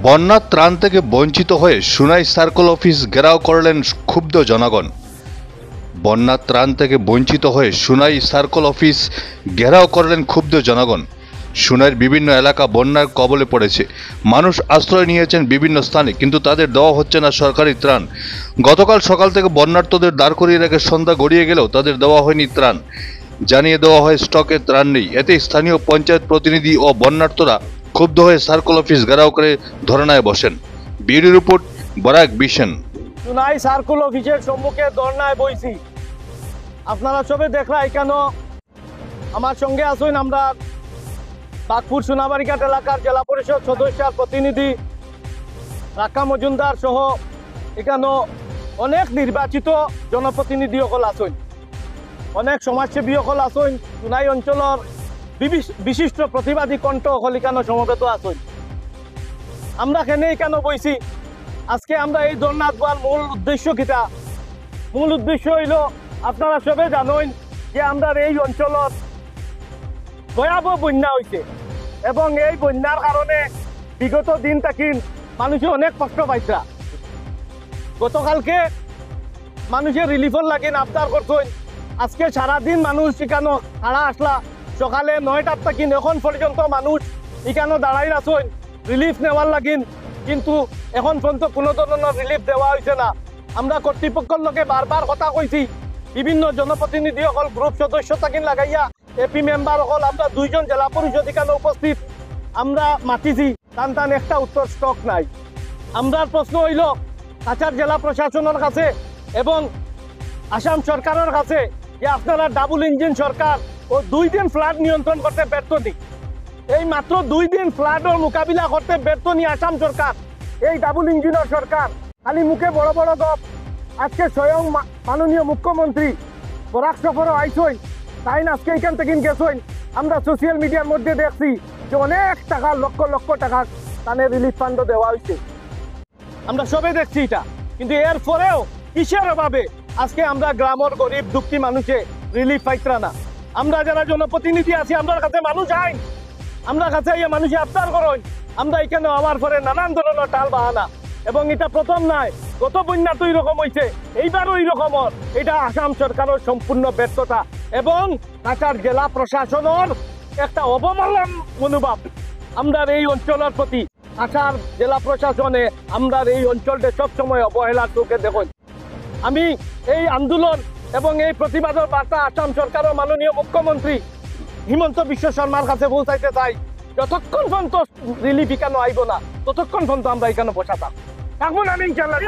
বন্যার ত্রাণ থেকে বঞ্চিত হয়ে সুনাই সার্কেল অফিস ঘেরাও করলেন ক্ষুব্ধ জনগণ। বন্যার ত্রাণ থেকে বঞ্চিত হয়ে সুনাই সার্কেল অফিস ঘেরাও করলেন ক্ষুব্ধ জনগণ। সুনাইয়ের বিভিন্ন এলাকা বন্যার কবলে পড়েছে। মানুষ আশ্রয় নিয়েছেন বিভিন্ন স্থানে, কিন্তু তাদের দেওয়া হচ্ছে না সরকারি ত্রাণ। গতকাল সকাল থেকে বন্যার্তদের দাঁড় করিয়ে রেখে সন্ধ্যা গড়িয়ে গেলেও তাদের দেওয়া হয়নি ত্রাণ। জানিয়ে দেওয়া হয় স্টকে ত্রাণ নেই। এতে স্থানীয় পঞ্চায়েত প্রতিনিধি ও বন্যার্তরা ক্ষুব্ধ হয়ে সার্কেল অফিস ঘেরাও করে ধর্নায় বসেন। ব্যুরো রিপোর্ট, বরাক বিশন। সুনাই সার্কেল অফিসের সম্মুখে ধর্নায় বইছি। আপনারা সবে দেখরা এখানে আমার সঙ্গে আসুন আমরা বাগপুর সোনাবাড়িঘাট এলাকার জেলা পরিষদ সদস্যের প্রতিনিধি রাক্কা মজুমদার সহ এখানে অনেক নির্বাচিত জনপ্রতিনিধি সকল আসুন, অনেক সমাজসেবী সকল আসুন, সুনাই অঞ্চলের বিশিষ্ট প্রতিবাদী কণ্ঠ সকল এখানে সমবেত আসুন। আমরা কেন এখানে বইছি, আজকে আমরা এই ধর্না দেওয়ার মূল উদ্দেশ্য কিটা? মূল উদ্দেশ্য হইল আপনারা সবে জানেন যে আমরা এই অঞ্চলত ভয়াবহ বন্যা হয়েছে এবং এই বন্যার কারণে বিগত দিন থাকি মানুষে অনেক কষ্ট পাইছে। গতকালকে মানুষের রিলিফের লাগে আবদার করছেন। আজকে সারাদিন মানুষ এখানে খাড়া আসলা, সকালে 9টার থাকি এখন পর্যন্ত মানুষ এখানে দাঁড়াই আছেন রিলিফ নেওয়ার লাগিন, কিন্তু এখন পর্যন্ত কোনো ধরনের রিলিফ দেওয়া হয়েছে না। আমরা কর্তৃপক্ষের লোকে বারবার কথা কইছি, বিভিন্ন জনপ্রতিনিধি সকল গ্রুপ সদস্য থাকিন লাগাইয়া এপি মেম্বার সকল আমরা 2 জন জেলা পরিষদ এখানে উপস্থিত আমরা মাতিছি, টান একটা উত্তর স্টক নাই। আমরা প্রশ্ন হইল কাছাড় জেলা প্রশাসনের কাছে এবং আসাম সরকারের কাছে যে আপনারা ডাবল ইঞ্জিন সরকার ও 2 দিন ফ্লাড নিয়ন্ত্রণ করতে ব্যর্থ নি। এই মাত্র 2 দিন ফ্লাডের মোকাবিলা করতে ব্যর্থ নি আসাম সরকার, এই ডাবল ইঞ্জিনের সরকার। খালি মুখে বড় বড় গপ। আজকে স্বয়ং মাননীয় মুখ্যমন্ত্রী বরাক সফরও আইসই, তাই আজকে এখান থেকে গেছই। আমরা সোশ্যাল মিডিয়ার মধ্যে দেখছি যে অনেক টাকা, লক্ষ লক্ষ টাকা তাদের রিলিফ ফান্ড দেওয়া হয়েছে। আমরা সবে দেখছি এটা, কিন্তু এর পরেও কিসের অভাবে আজকে আমরা গ্রামের গরিব দুঃখী মানুষে রিলিফ পাইতরা না। আমরা যারা জনপ্রতিনিধি আছি আমরা কাছে মানুষ আইন, আমরা কাছে মানুষে আবদার করেন। আমরা এখানে আমার পরে নানান ধরনের টাল বাহানা, এবং এটা প্রথম নয়, গত বন্যা তো এরকম হয়েছে, এইবারও এইরকম। এটা আসাম সরকারের সম্পূর্ণ ব্যর্থতা এবং কাছাড় জেলা প্রশাসনের একটা অবমাননা মনোভাব আমরা এই অঞ্চলের প্রতি। কাছাড় জেলা প্রশাসনে আমরা এই অঞ্চলটা সবসময় অবহেলার চোখে দেখুন। আমি এই আন্দোলন এবং এই প্রতিবাদের বার্তা আসাম সরকারের মাননীয় মুখ্যমন্ত্রী হিমন্ত বিশ্ব শর্মার কাছে পৌঁছাইতে চাই। যতক্ষণ পর্যন্ত রিলিফ এখানে আইব না ততক্ষণ পর্যন্ত আমরা এখানে বসাতাম থাকবো না আমি ইনশাল্লাহ।